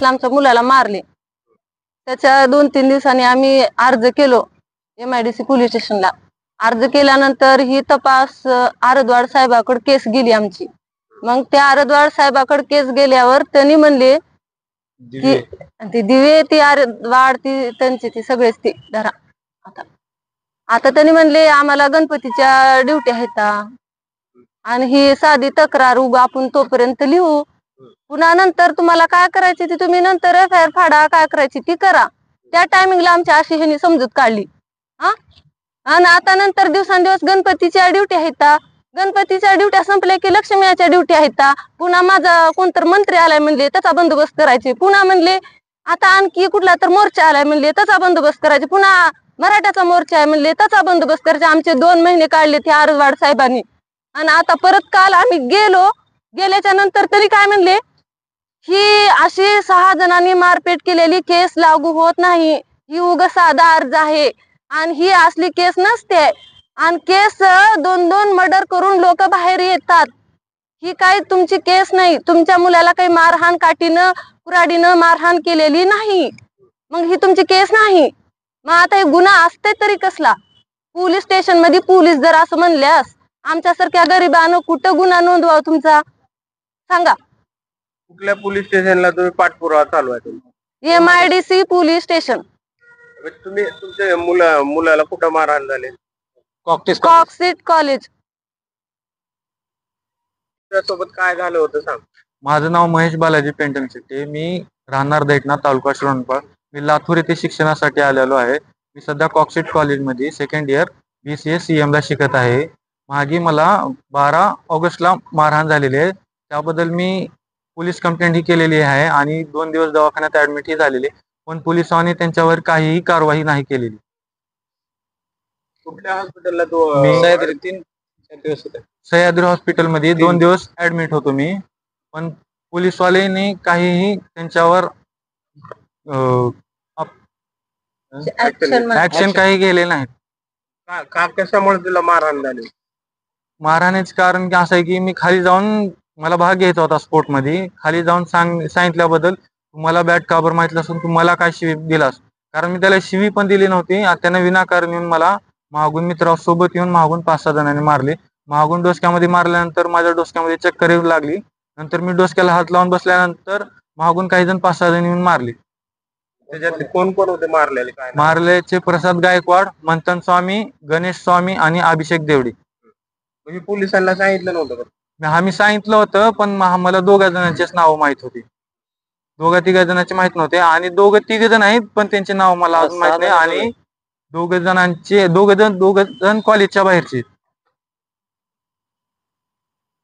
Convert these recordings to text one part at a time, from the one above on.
केसला आमच्या मुलाला मारले। त्याच्या 2-3 दिवसांनी आम्ही अर्ज केलो MIDC पोलीस स्टेशनला। अर्ज केल्यानंतर ही तपास आरदवाड साहेबाकडे केस गेली आमची। मग त्या आरदवाड साहेबाकडे केस गेल्यावर त्यांनी म्हणले की ती दिवे ती आरदवाड ती त्यांची ती सगळेच ती धरा। आता त्यांनी म्हणले आम्हाला गणपतीच्या ड्युटी आहेत आणि ही साधी तक्रार उगा आपण तोपर्यंत लिहू, पुन्हा नंतर तुम्हाला काय करायची ती तुम्ही नंतर FIR फाडा, काय करायची ती करा। त्या टायमिंगला आमच्या अशी ह्यांनी समजूत काढली। आणि आता नंतर दिवसांदिवस गणपतीच्या ड्युटी आहेत, गणपतीच्या ड्युट्या संपल्या की लक्ष्मीच्या ड्युटी आहेत। पुन्हा माझा कोणतर मंत्री आलाय म्हणले त्याचा बंदोबस्त करायचे, पुन्हा म्हणले आता आणखी कुठला तर मोर्चा आलाय म्हणले त्याचा बंदोबस्त करायचे, पुन्हा मराठ्याचा मोर्चा आहे म्हणले त्याचा बंदोबस्त करायचे। आमचे 2 महिने काढले ते आरदवाड साहेबांनी। आणि आता परत काल आम्ही गेल्याच्या नंतर तरी काय म्हणले ही अशी 6 जणांनी मारपीट केलेली केस लागू होत नाही, ही उगा साधा अर्ज आहे आणि ही असली केस नसते। आणि केस 2-2 मर्डर करून लोक बाहेर येतात, ही काही तुमची केस नाही। तुमच्या मुलाला काही मारहाण काठीनं कुऱ्हाडीनं मारहाण केलेली नाही, मग ही तुमची केस नाही। मग आता हे गुन्हा असते तरी कसला? पोलीस स्टेशन मध्ये पोलीस जर असं म्हणल्यास आमच्यासारख्या गरिबानं कुठं गुन्हा नोंदवावा तुमचा सांगा? कुठल्या पोलीस स्टेशनला तुम्ही पाठपुरावा चालू आहे? MIDC police station. तुम्ही तुमच्या मुलाला कुठं मारहाण झाले? कॉक्सिट कॉलेज। त्यासोबत काय झालं होतं सांग? माझं नाव महेश बालाजी पेंटन शेट्टी, मी राहणार दैठणा, तालुका श्रवणबाळ। मी लातूर येथे शिक्षणासाठी आलेलो आहे। मी सध्या कॉक्सिट कॉलेजमध्ये 2nd इयर BCA CM ला शिकत आहे। मागे मला 12 ऑगस्टला मारहाण झालेली आहे, त्याबद्दल मी पोलीस कंप्लेंट ही केलेली आहे आणि 2 दिवस दवाखान्यात ऍडमिट ही झालेले, पण पोलिसांनी त्यांच्यावर काहीही कारवाई नाही केलेली। कुठल्या हॉस्पिटलला तो? सह्याद्री हॉस्पिटल मध्ये 2 दिवस ऍडमिट होतो मी, पण पोलीसवाल्यांनी काहीही त्यांच्यावर ऍक्शन काही केले नाहीत। का कशामुळे तुला मारहाण झाली? मारहाणीचं कारण की असं आहे की मी खाली जाऊन मला भाग घ्यायचा होता स्पोर्ट मध्ये, खाली जाऊन सांगितल्याबद्दल तुम्हाला बॅट काबर माहिती असून तुम्हाला काय शिवी दिलास, कारण मी त्याला शिवी पण दिली नव्हती। त्याने विनाकारण येऊन मला मागून मित्रासोबत येऊन मागून 5-6 जणांनी मारले। मागून डोसक्यामध्ये मारल्यानंतर माझ्या डोसक्यामध्ये चक्कर येऊ लागली। नंतर मी डोसक्याला हात लावून बसल्यानंतर मागून काही जण 5-6 जण येऊन मारले। त्याच्यात कोण कोण होते मारलेले? काय मारलेचे प्रसाद गायकवाड, मंथन स्वामी, गणेश स्वामी आणि अभिषेक देवडे। तुम्ही पोलिसांना सांगितलं नव्हतं का? आम्ही सांगितलं होतं, पण मला 2 जणांचेच नाव माहित होते, 2-3 जणांचे माहित नव्हते। आणि 2-3 जण आहेत पण त्यांचे नाव मला अजून माहित नाही। आणि 2 जण कॉलेजच्या बाहेरचे।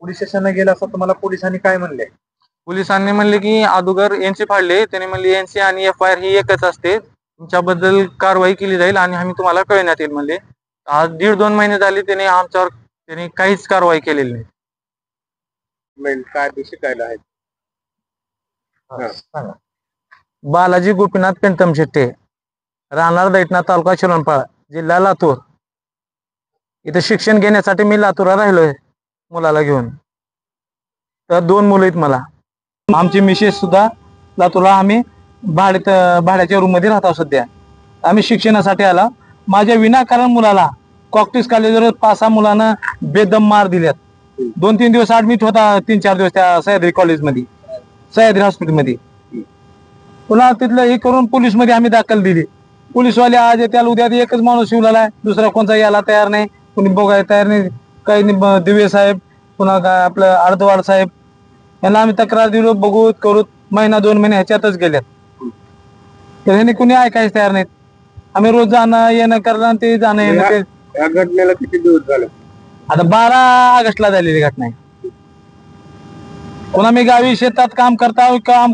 पोलीस स्टेशनला गेला असता तुम्हाला पोलिसांनी काय म्हणले? पोलिसांनी म्हणले की अगोदर NC फाडले, त्यांनी म्हणले NC आणि FIR ही एकच असते, तुमच्याबद्दल कारवाई केली जाईल आणि आम्ही तुम्हाला कळवण्यात येईल म्हणले। आज 1.5-2 महिने झाले त्यांनी काहीच कारवाई केलेली नाही। काय शिकायला आहेत? बालाजी गोपीनाथ पेंटम शेट्टे, राहणार दैठणा, तालुका श्रवणबाळ, जिल्हा लातूर। इथे शिक्षण घेण्यासाठी मी लातूरला राहिलोय मुलाला घेऊन। तर 2 मुलं आहेत मला। आमची मिसेस सुद्धा लातूरला, आम्ही भाड्याच्या रूम मध्ये राहतो सध्या। आम्ही शिक्षणासाठी आला, माझ्या विनाकारण मुलाला कॉक्टिस कॉलेजवर 5-6 मुलांना बेदम मार दिल्यात। 2-3 दिवस ऍडमिट होता, 3-4 दिवस त्या सह्याद्री कॉलेजमध्ये, सह्याद्री हॉस्पिटलमध्ये। पुन्हा तिथलं हे करून पोलीस मध्ये आम्ही दाखल दिली। पोलीसवाले आज त्याला उद्या एकच माणूस शिवलेला आहे, दुसरा कोणता यायला तयार नाही, कुणी बघायला तयार नाही। काही दिवे साहेब, पुन्हा काय आपलं आरदवाड साहेब, यांना आम्ही तक्रार दिलो, बघू करू, 1-2 महिने ह्याच्यातच गेल्यात, तर ह्याने कुणी ऐकायच तयार नाहीत। आम्ही रोज जाणं येणं करणं, ते जाणं येणं। या घटनेला किती दिवस झाले? आता 12 ऑगस्टला झालेली घटना आहे। पुन्हा मी गावी शेतात काम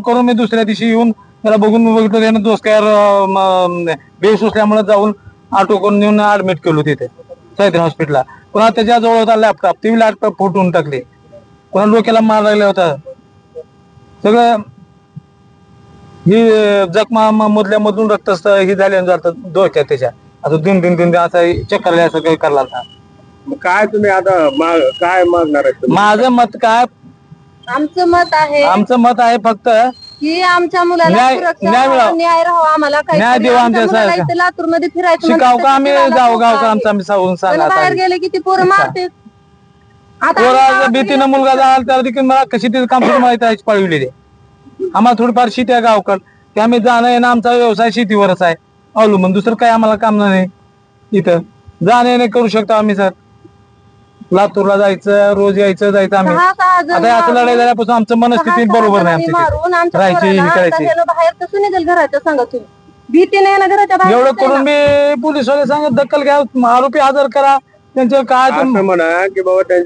करून मी दुसऱ्या दिवशी येऊन त्याला बघितलं, त्यानं डोसक्यावर बेस असल्यामुळे जाऊन ऑटो करून येऊन ऍडमिट केलो तिथे सह्याद्री हॉस्पिटलला। पुन्हा त्याच्या जवळ होता लॅपटॉप, ती लॅपटॉप फुटून टाकले, पुन्हा डोक्याला मार लागला होता। सगळं ही जखमा मधल्यामधून रक्त हे झाले जातात डोक्यात त्याच्या। आता 2-3 असा चक्कर असं काही करला होता। काय तुम्ही आता काय मागणार आहे? माझं मत काय, आमचं मत आहे फक्त की आमच्या मुलाला न्याय- सुरक्षा न्याय मिळावा. राहावा, न्याय राहावा, आम्हाला काही न्याय देऊ आमच्या लातूर मध्ये फिरायचं शिकाव म्हणलं का तर आम्ही त्याला गाव धोका आहे. आमचं आम्ही सांगून पण सांगा बाहेर गेले की ती पोरं मारते. आता आम्ही पोरा गावाकडे भीतीनं गेलो मुलगा तर- जाणार त्याला देखील मला कशी तिथे काम सुरू माहिती आहे पळविलेली आहे. आम्हाला थोडीफार शेती आहे गावकड ते आम्ही जाणं येणं आमचा व्यवसाय शेतीवरच आहे अवलंबून दुसरं काय आम्हाला काम नाही इथं जाणं येणं करू शकतो आम्ही सर लातूरला जायचं रोज यायचं जायचं आम्ही 6 जण आता असं लढाई मारून- झाल्यापासून आमचं 6 मनस्थिती बरोबर नाही आमची मारून आमच्या राहायची, पोराला हे करायची. आता ह्यानं बाहेर कसं निघेल घराच्या सांगा तुम्ही भीतीने यानं घराच्या बाहेर एवढं निघतंय करून ना. मी पोलीस वाले सांगत दखल घ्या आरोपी हजर करा त्यांचं काय असं म्हणा की बाबा त्यांच्या